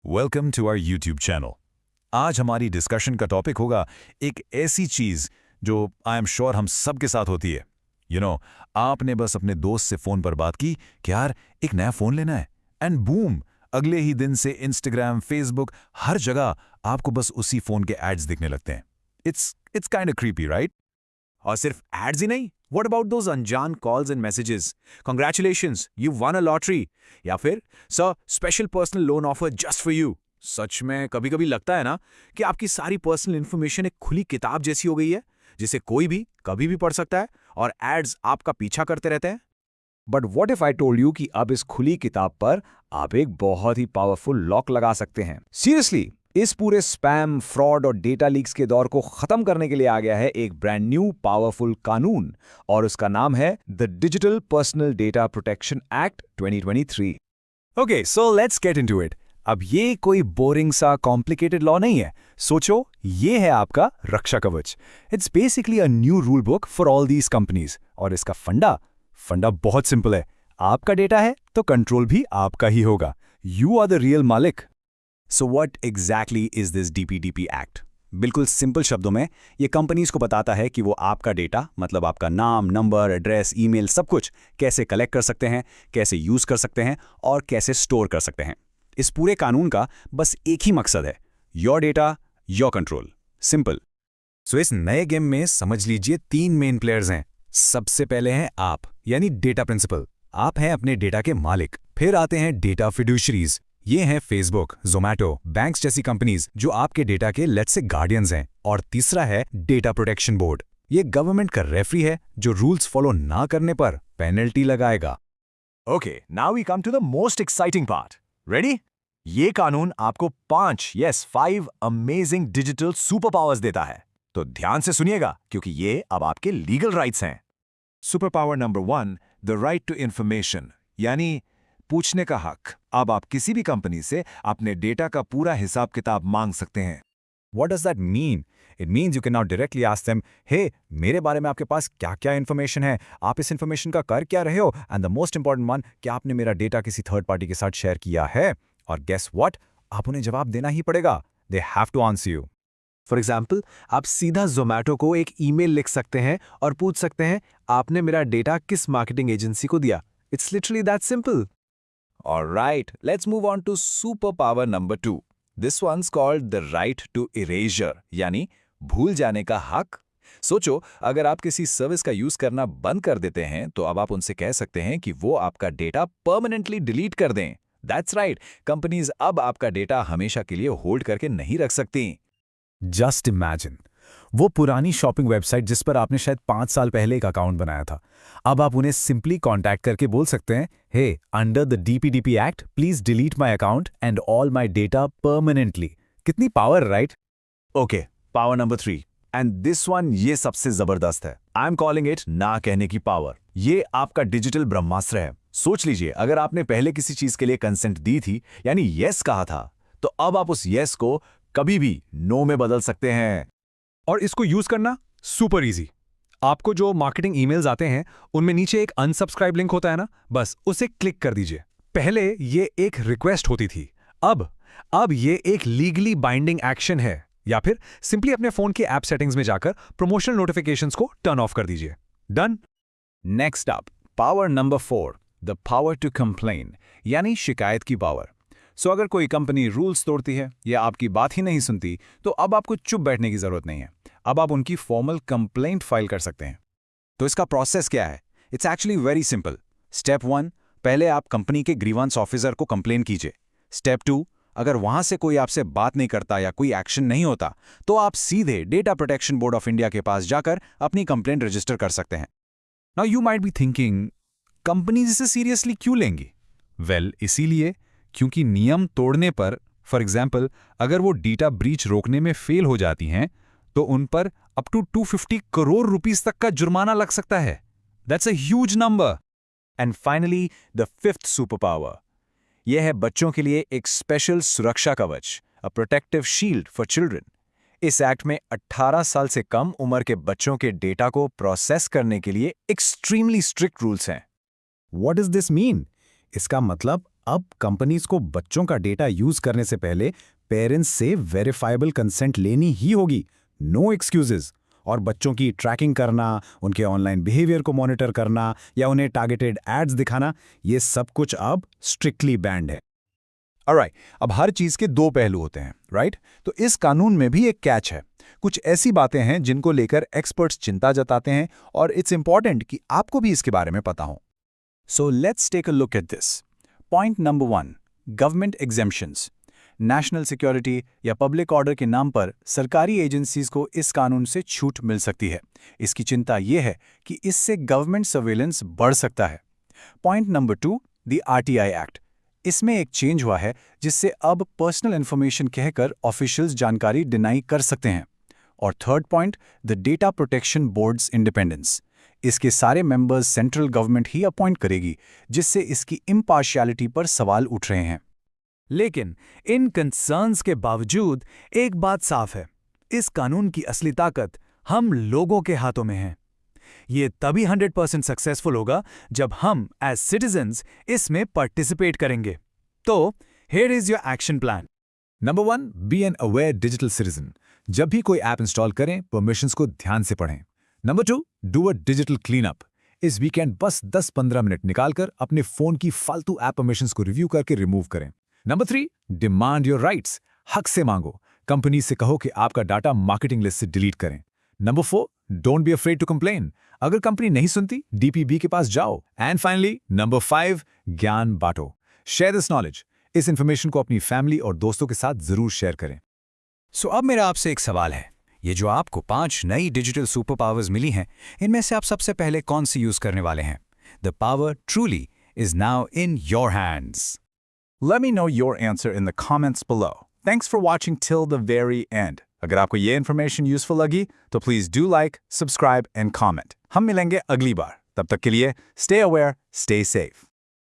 Welcome to our YouTube channel. आज हमारी discussion का टॉपिक होगा एक ऐसी चीज़ जो आई एम श्योर हम सब के साथ होती है। आपने बस अपने दोस्त से फ़ोन पर बात की कि यार एक नया फ़ोन लेना है, एंड बूम, अगले ही दिन से इंस्टाग्राम, फेसबुक, हर जगह आपको बस उसी फ़ोन के एड्स दिखने लगते हैं। It's kind of creepy, right? और सिर्फ एड्स ही नहीं, व्हाट अबाउट दोज अनजान calls and messages, congratulations you won a lottery, या फिर sir special personal loan offer just for you. सच में कभी कभी लगता है ना कि आपकी सारी पर्सनल इंफॉर्मेशन एक खुली किताब जैसी हो गई है जिसे कोई भी कभी भी पढ़ सकता है और एड्स आपका पीछा करते रहते हैं। But what if I told you कि अब इस खुली किताब पर आप एक बहुत ही पावरफुल लॉक लगा सकते हैं। सीरियसली, इस पूरे स्पैम, फ्रॉड और डेटा लीक्स के दौर को खत्म करने के लिए आ गया है एक ब्रांड न्यू पावरफुल कानून, और उसका नाम है the digital personal data protection act 2023। Okay, so let's get into it. अब ये कोई बोरिंग सा कॉम्प्लिकेटेड लॉ नहीं है। सोचो, ये है आपका रक्षा कवच। It's basically a new rule book for all these companies, और इसका फंडा बहुत सिंपल है। आपका डेटा है तो कंट्रोल भी आपका ही होगा। यू आर द रियल मालिक। So what exactly is this DPDP act? बिल्कुल सिंपल शब्दों में ये कंपनीज को बताता है कि वो आपका डेटा, मतलब आपका नाम, नंबर, एड्रेस, ईमेल, सब कुछ कैसे कलेक्ट कर सकते हैं, कैसे यूज कर सकते हैं और कैसे स्टोर कर सकते हैं। इस पूरे कानून का बस एक ही मकसद है, your data, your control. Simple. So इस नए गेम में समझ लीजिए 3 मेन प्लेयर्स हैं। सबसे पहले हैं आप, यानी डेटा प्रिंसिपल। आप हैं अपने डेटा के मालिक। फिर आते हैं डेटा फिड्यूशरीज। ये हैं फेसबुक, जोमैटो, बैंक्स जैसी कंपनीज जो आपके डेटा के लेट्स से गार्डियंस हैं। और तीसरा है डेटा प्रोटेक्शन बोर्ड। ये गवर्नमेंट का रेफरी है जो रूल्स फॉलो ना करने पर पेनल्टी लगाएगा। Okay, now we come to the most exciting part. Ready? ये कानून आपको 5 अमेजिंग डिजिटल सुपर पावर्स देता है। तो ध्यान से सुनिएगा, क्योंकि ये अब आपके लीगल राइट्स हैं। Super power number 1, the right to information, यानी पूछने का हक। अब आप किसी भी कंपनी से अपने डेटा का पूरा हिसाब किताब मांग सकते हैं। What does that mean? It means you can now directly ask them, hey, मेरे बारे में आपके पास क्या-क्या इन्फॉर्मेशन है, आप इस इन्फॉर्मेशन का कर क्या रहे हो, and the most important one, क्या आपने मेरा डेटा किसी थर्ड पार्टी के साथ शेयर किया है? और गेस व्हाट, आप उन्हें जवाब देना ही पड़ेगा। They have to answer you. For example, आप सीधा जोमैटो को एक ईमेल लिख सकते हैं और पूछ सकते हैं, आपने मेरा डेटा किस मार्केटिंग एजेंसी को दिया। It's literally that simple. Alright, let's move on to superpower number 2. This one's called the right to erasure, यानी भूल जाने का हक। सोचो, अगर आप किसी सर्विस का यूज करना बंद कर देते हैं तो अब आप उनसे कह सकते हैं कि वो आपका डेटा परमानेंटली डिलीट कर दें। That's right, कंपनीज अब आपका डेटा हमेशा के लिए होल्ड करके नहीं रख सकती। Just imagine, वो पुरानी शॉपिंग वेबसाइट जिस पर आपने शायद 5 साल पहले एक अकाउंट बनाया था, अब आप उन्हें सिंपली कॉन्टैक्ट करके बोल सकते हैं, hey, under the DPDP act please delete my account and all my data permanently. कितनी power, right? Okay, power number 3, and this one ये सबसे जबरदस्त है। आई एम कॉलिंग इट ना कहने की पावर। ये आपका डिजिटल ब्रह्मास्त्र है। सोच लीजिए, अगर आपने पहले किसी चीज के लिए कंसेंट दी थी, यानी यस कहा था, तो अब आप उस यस को कभी भी नो में बदल सकते हैं। और इसको यूज करना सुपर इजी। आपको जो मार्केटिंग ईमेल्स आते हैं उनमें नीचे एक अनसब्सक्राइब लिंक होता है ना, बस उसे क्लिक कर दीजिए। पहले ये एक रिक्वेस्ट होती थी, अब ये एक लीगली बाइंडिंग एक्शन है। या फिर सिंपली अपने फोन के ऐप सेटिंग्स में जाकर प्रमोशनल नोटिफिकेशंस को टर्न ऑफ कर दीजिए। Done. Next up, power number 4, the power to complain, यानी शिकायत की पावर। सो अगर कोई कंपनी रूल्स तोड़ती है या आपकी बात ही नहीं सुनती, तो अब आपको चुप बैठने की जरूरत नहीं है। अब आप उनकी फॉर्मल कंप्लेंट फाइल कर सकते हैं। तो इसका प्रोसेस क्या है? It's actually very simple. Step 1, पहले आप कंपनी के ग्रीवांस ऑफिसर को कंप्लेन कीजिए। स्टेप 2, अगर वहां से कोई आपसे बात नहीं करता या कोई एक्शन नहीं होता, तो आप सीधे data protection board of India के पास जाकर अपनी कंप्लेंट रजिस्टर कर सकते हैं। Now you might be thinking, companies इसे सीरियसली क्यों लेंगी? वेल, इसीलिए क्योंकि नियम तोड़ने पर, फॉर एग्जाम्पल, अगर वो डेटा ब्रीच रोकने में फेल हो जाती हैं, तो उन पर अप टू 250 करोड़ रुपीस तक का जुर्माना लग सकता है। That's a huge number. And finally, the 5th super power, यह है बच्चों के लिए एक स्पेशल सुरक्षा कवच, a protective shield for children. इस एक्ट में 18 साल से कम उम्र के बच्चों के डेटा को प्रोसेस करने के लिए एक्सट्रीमली स्ट्रिक्ट रूल्स हैं। What does this mean? इसका मतलब अब कंपनीज को बच्चों का डेटा यूज करने से पहले पेरेंट्स से वेरीफाइबल कंसेंट लेनी ही होगी, नो एक्सक्यूजेज। और बच्चों की ट्रैकिंग करना, उनके ऑनलाइन बिहेवियर को मॉनिटर करना या उन्हें टारगेटेड एड्स दिखाना, ये सब कुछ अब स्ट्रिक्टली बैंड है। ऑलराइट, अब हर चीज के दो पहलू होते हैं, राइट? तो इस कानून में भी एक कैच है। कुछ ऐसी बातें हैं जिनको लेकर एक्सपर्ट्स चिंता जताते हैं और इट्स इंपॉर्टेंट कि आपको भी इसके बारे में पता हो। So let's take a look at this. Point number 1, government exemptions. National security या पब्लिक ऑर्डर के नाम पर सरकारी एजेंसीज को इस कानून से छूट मिल सकती है। इसकी चिंता यह है कि इससे गवर्नमेंट सर्वेलेंस बढ़ सकता है। Point number 2, the RTI act. इसमें एक चेंज हुआ है जिससे अब पर्सनल इंफॉर्मेशन कहकर ऑफिशियल्स जानकारी डिनाई कर सकते हैं। और third point, the data protection boards independence. इसके सारे मेंबर्स सेंट्रल गवर्नमेंट ही अपॉइंट करेगी, जिससे इसकी इम्पार्शियलिटी पर सवाल उठ रहे हैं। लेकिन इन कंसर्न्स के बावजूद एक बात साफ है, इस कानून की असली ताकत हम लोगों के हाथों में है। ये तभी 100% सक्सेसफुल होगा जब हम एज सिटीजन्स इसमें पार्टिसिपेट करेंगे। तो here is your action plan. Number 1, be an aware digital citizen. जब भी कोई ऐप इंस्टॉल करें, परमिशंस को ध्यान से पढ़ें। Number 2, do a digital clean up. इस वीकेंड बस 10-15 मिनट निकालकर अपने फोन की फालतू ऐप परमिशंस को रिव्यू करके रिमूव करें। Number 3, demand your rights. हक से मांगो। कंपनी से कहो कि आपका डाटा मार्केटिंग लिस्ट से डिलीट करें। Number 4, don't be afraid to complain. अगर कंपनी नहीं सुनती, डीपीबी के पास जाओ। एंड फाइनली, नंबर 5, ज्ञान बांटो। Share this knowledge. इस इंफॉर्मेशन को अपनी फैमिली और दोस्तों के साथ जरूर शेयर करें। सो अब मेरा आपसे एक सवाल है, ये जो आपको 5 नई डिजिटल सुपर पावर्स मिली हैं, इनमें से आप सबसे पहले कौन सी यूज करने वाले हैं? The power truly is now in your hands. Let me know your answer in the comments below. Thanks for watching till the very end. अगर आपको ये information useful लगी, तो please do like, subscribe and comment. हम मिलेंगे अगली बार। तब तक के लिए stay aware, stay safe.